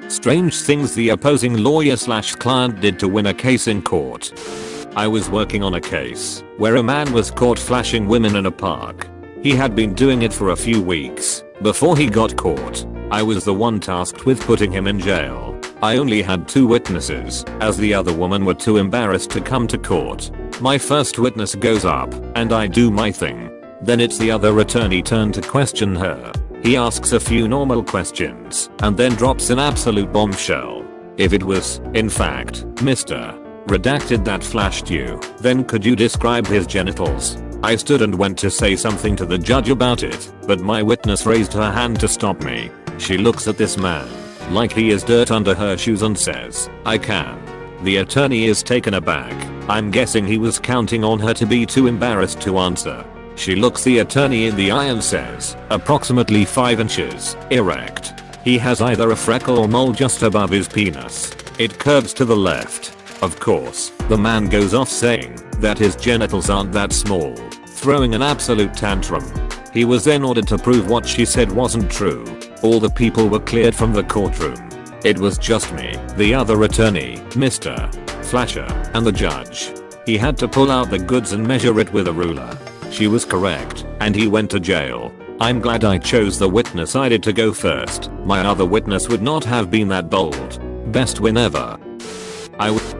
Strange things the opposing lawyer / client did to win a case in court. I was working on a case where a man was caught flashing women in a park. He had been doing it for a few weeks before he got caught. I was the one tasked with putting him in jail. I only had 2 witnesses, as the other women were too embarrassed to come to court. My first witness goes up, and I do my thing. Then it's the other attorney turn to question her. He asks a few normal questions, and then drops an absolute bombshell. If it was, in fact, Mr. Redacted that flashed you, then could you describe his genitals? I stood and went to say something to the judge about it, but my witness raised her hand to stop me. She looks at this man like he is dirt under her shoes and says, "I can." The attorney is taken aback. I'm guessing he was counting on her to be too embarrassed to answer. She looks the attorney in the eye and says, "Approximately 5 inches, erect. He has either a freckle or mole just above his penis. It curves to the left." Of course, the man goes off saying that his genitals aren't that small, throwing an absolute tantrum. He was then ordered to prove what she said wasn't true. All the people were cleared from the courtroom. It was just me, the other attorney, Mr. Flasher, and the judge. He had to pull out the goods and measure it with a ruler. She was correct, and he went to jail. I'm glad I chose the witness I did to go first. My other witness would not have been that bold. Best win ever.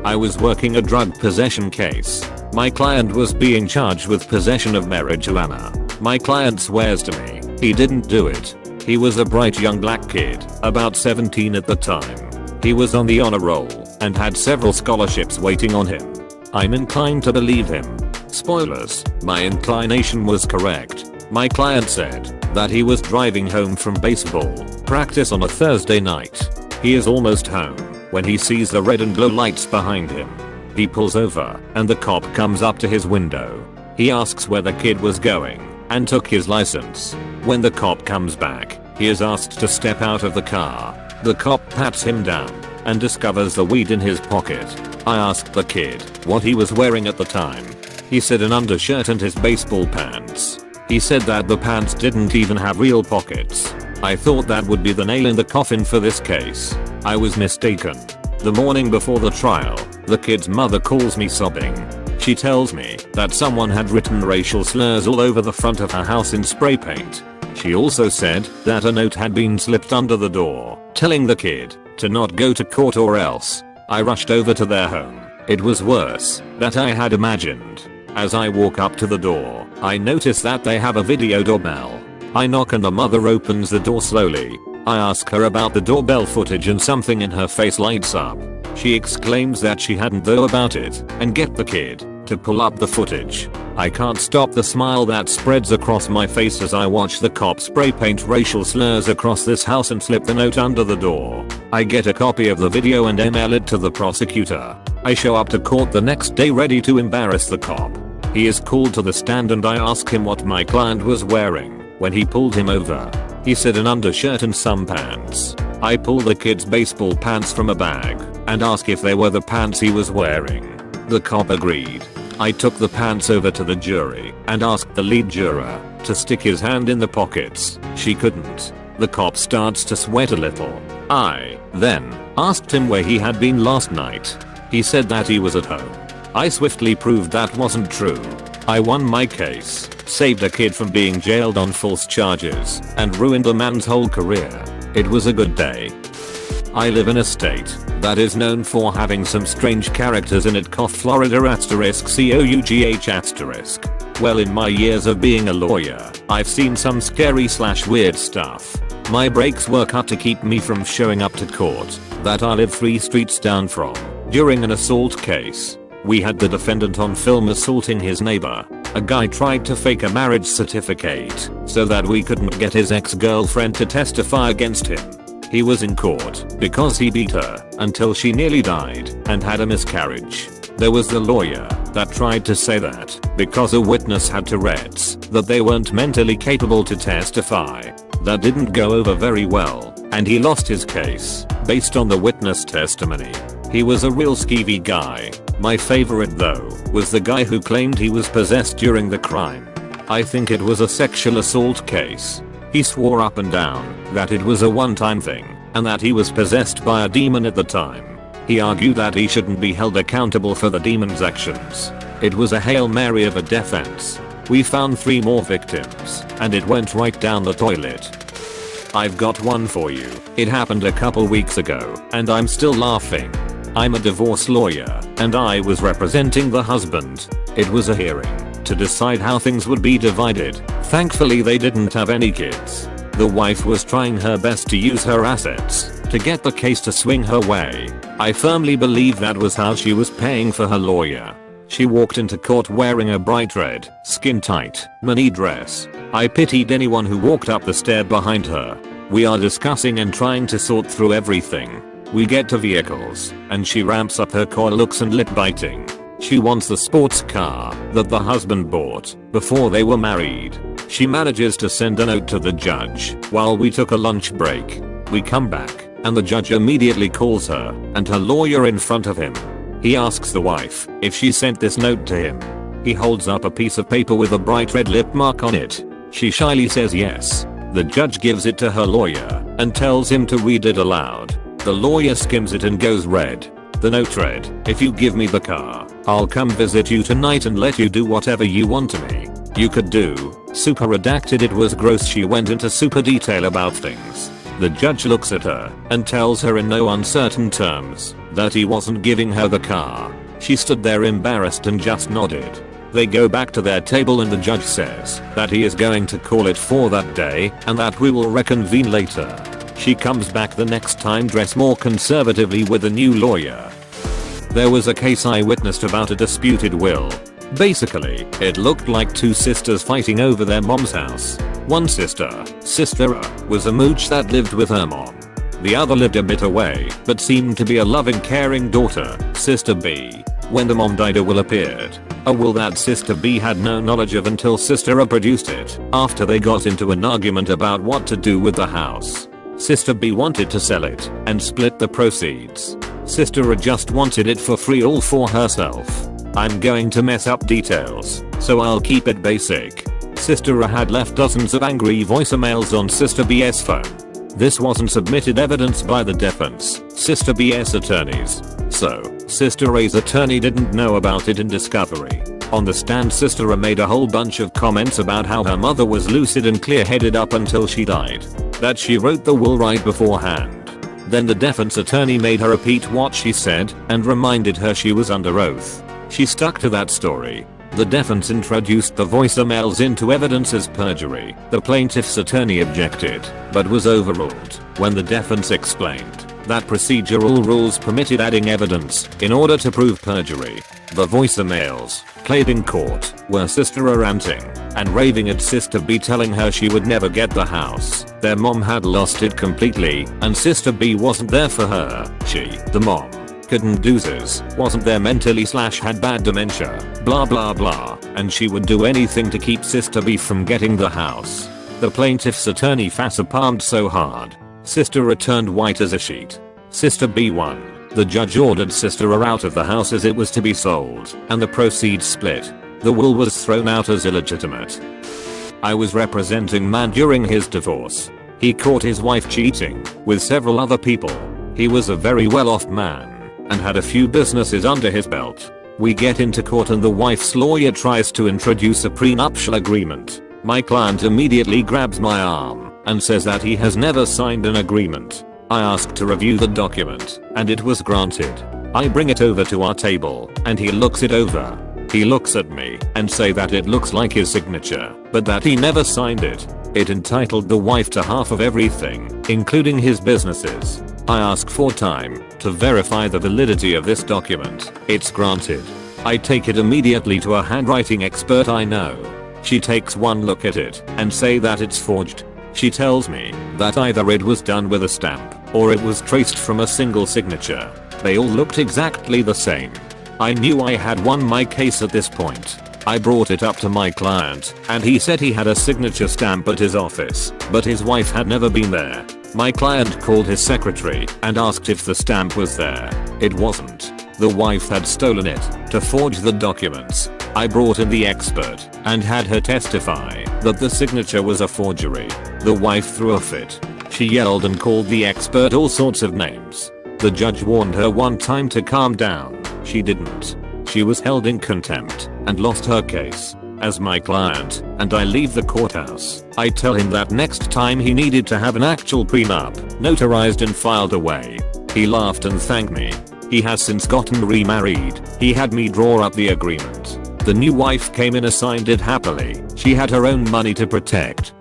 I was working a drug possession case. My client was being charged with possession of marijuana. My client swears to me he didn't do it. He was a bright young black kid, about 17 at the time. He was on the honor roll and had several scholarships waiting on him. I'm inclined to believe him. Spoilers, my inclination was correct. My client said that he was driving home from baseball practice on a Thursday night. He is almost home when he sees the red and blue lights behind him. He pulls over and the cop comes up to his window. He asks where the kid was going and took his license. When the cop comes back, he is asked to step out of the car. The cop pats him down and discovers the weed in his pocket. I asked the kid what he was wearing at the time. He said an undershirt and his baseball pants. He said that the pants didn't even have real pockets. I thought that would be the nail in the coffin for this case. I was mistaken. The morning before the trial, the kid's mother calls me sobbing. She tells me that someone had written racial slurs all over the front of her house in spray paint. She also said that a note had been slipped under the door, telling the kid to not go to court or else. I rushed over to their home. It was worse than I had imagined. As I walk up to the door, I notice that they have a video doorbell. I knock and the mother opens the door slowly. I ask her about the doorbell footage and something in her face lights up. She exclaims that she hadn't thought about it and get the kid to pull up the footage. I can't stop the smile that spreads across my face as I watch the cop spray paint racial slurs across this house and slip the note under the door. I get a copy of the video and email it to the prosecutor. I show up to court the next day ready to embarrass the cop. He is called to the stand and I ask him what my client was wearing. When he pulled him over, he said an undershirt and some pants. I pull the kid's baseball pants from a bag and ask if they were the pants he was wearing. The cop agreed. I took the pants over to the jury and asked the lead juror to stick his hand in the pockets. She couldn't. The cop starts to sweat a little. I then asked him where he had been last night. He said that he was at home. I swiftly proved that wasn't true. I won my case, saved a kid from being jailed on false charges, and ruined a man's whole career. It was a good day. I live in a state that is known for having some strange characters in it. Florida *COUGH*. Well, in my years of being a lawyer, I've seen some scary / weird stuff. My breaks were cut to keep me from showing up to court that I live 3 streets down from during an assault case. We had the defendant on film assaulting his neighbor. A guy tried to fake a marriage certificate so that we couldn't get his ex-girlfriend to testify against him. He was in court because he beat her until she nearly died and had a miscarriage. There was the lawyer that tried to say that because a witness had Tourette's that they weren't mentally capable to testify. That didn't go over very well and he lost his case based on the witness testimony. He was a real skeevy guy. My favorite though was the guy who claimed he was possessed during the crime. I think it was a sexual assault case. He swore up and down that it was a one-time thing and that he was possessed by a demon at the time. He argued that he shouldn't be held accountable for the demon's actions. It was a Hail Mary of a defense. We found 3 more victims, and it went right down the toilet. I've got one for you. It happened a couple weeks ago, and I'm still laughing. I'm a divorce lawyer, and I was representing the husband. It was a hearing to decide how things would be divided. Thankfully they didn't have any kids. The wife was trying her best to use her assets to get the case to swing her way. I firmly believe that was how she was paying for her lawyer. She walked into court wearing a bright red, skin-tight, mini dress. I pitied anyone who walked up the stair behind her. We are discussing and trying to sort through everything. We get to vehicles, and she ramps up her core looks and lip biting. She wants the sports car that the husband bought before they were married. She manages to send a note to the judge while we took a lunch break. We come back, and the judge immediately calls her and her lawyer in front of him. He asks the wife if she sent this note to him. He holds up a piece of paper with a bright red lip mark on it. She shyly says yes. The judge gives it to her lawyer and tells him to read it aloud. The lawyer skims it and goes red. The note read, "If you give me the car, I'll come visit you tonight and let you do whatever you want to me. You could do." Super redacted. It was gross. She went into super detail about things. The judge looks at her and tells her in no uncertain terms that he wasn't giving her the car. She stood there embarrassed and just nodded. They go back to their table and the judge says that he is going to call it for that day and that we will reconvene later. She comes back the next time dressed more conservatively with a new lawyer. There was a case I witnessed about a disputed will. Basically, it looked like 2 sisters fighting over their mom's house. One sister, Sister A, was a mooch that lived with her mom. The other lived a bit away, but seemed to be a loving, caring daughter, Sister B. When the mom died, a will appeared. A will that Sister B had no knowledge of until Sister A produced it, after they got into an argument about what to do with the house. Sister B wanted to sell it and split the proceeds. Sister A just wanted it for free, all for herself. I'm going to mess up details, so I'll keep it basic. Sister A had left dozens of angry voicemails on Sister B's phone. This wasn't submitted evidence by the defense, Sister B's attorneys. So, Sister A's attorney didn't know about it in discovery. On the stand, Sister A made a whole bunch of comments about how her mother was lucid and clear-headed up until she died. That she wrote the will right beforehand. Then the defense attorney made her repeat what she said and reminded her she was under oath. She stuck to that story. The defense introduced the voicemails into evidence as perjury. The plaintiff's attorney objected, but was overruled when the defense explained that procedural rules permitted adding evidence in order to prove perjury. The voicemails, played in court, were Sister A ranting and raving at Sister B, telling her she would never get the house. Their mom had lost it completely, and Sister B wasn't there for her. She, the mom, couldn't do this, wasn't there mentally / had bad dementia, blah blah blah, and she would do anything to keep Sister B from getting the house. The plaintiff's attorney facepalmed so hard, Sister A turned white as a sheet. Sister B won. The judge ordered Sister A out of the house as it was to be sold, and the proceeds split. The will was thrown out as illegitimate. I was representing man during his divorce. He caught his wife cheating with several other people. He was a very well-off man and had a few businesses under his belt. We get into court and the wife's lawyer tries to introduce a prenuptial agreement. My client immediately grabs my arm and says that he has never signed an agreement. I asked to review the document, and it was granted. I bring it over to our table, and he looks it over. He looks at me and say that it looks like his signature, but that he never signed it. It entitled the wife to half of everything, including his businesses. I ask for time to verify the validity of this document. It's granted. I take it immediately to a handwriting expert I know. She takes one look at it and say that it's forged. She tells me that either it was done with a stamp or it was traced from a single signature. They all looked exactly the same. I knew I had won my case at this point. I brought it up to my client and he said he had a signature stamp at his office, but his wife had never been there. My client called his secretary and asked if the stamp was there. It wasn't. The wife had stolen it to forge the documents. I brought in the expert and had her testify that the signature was a forgery. The wife threw a fit. She yelled and called the expert all sorts of names. The judge warned her one time to calm down. She didn't. She was held in contempt and lost her case. As my client, and I leave the courthouse, I tell him that next time he needed to have an actual prenup, notarized and filed away. He laughed and thanked me. He has since gotten remarried. He had me draw up the agreement. The new wife came in and signed it happily. She had her own money to protect.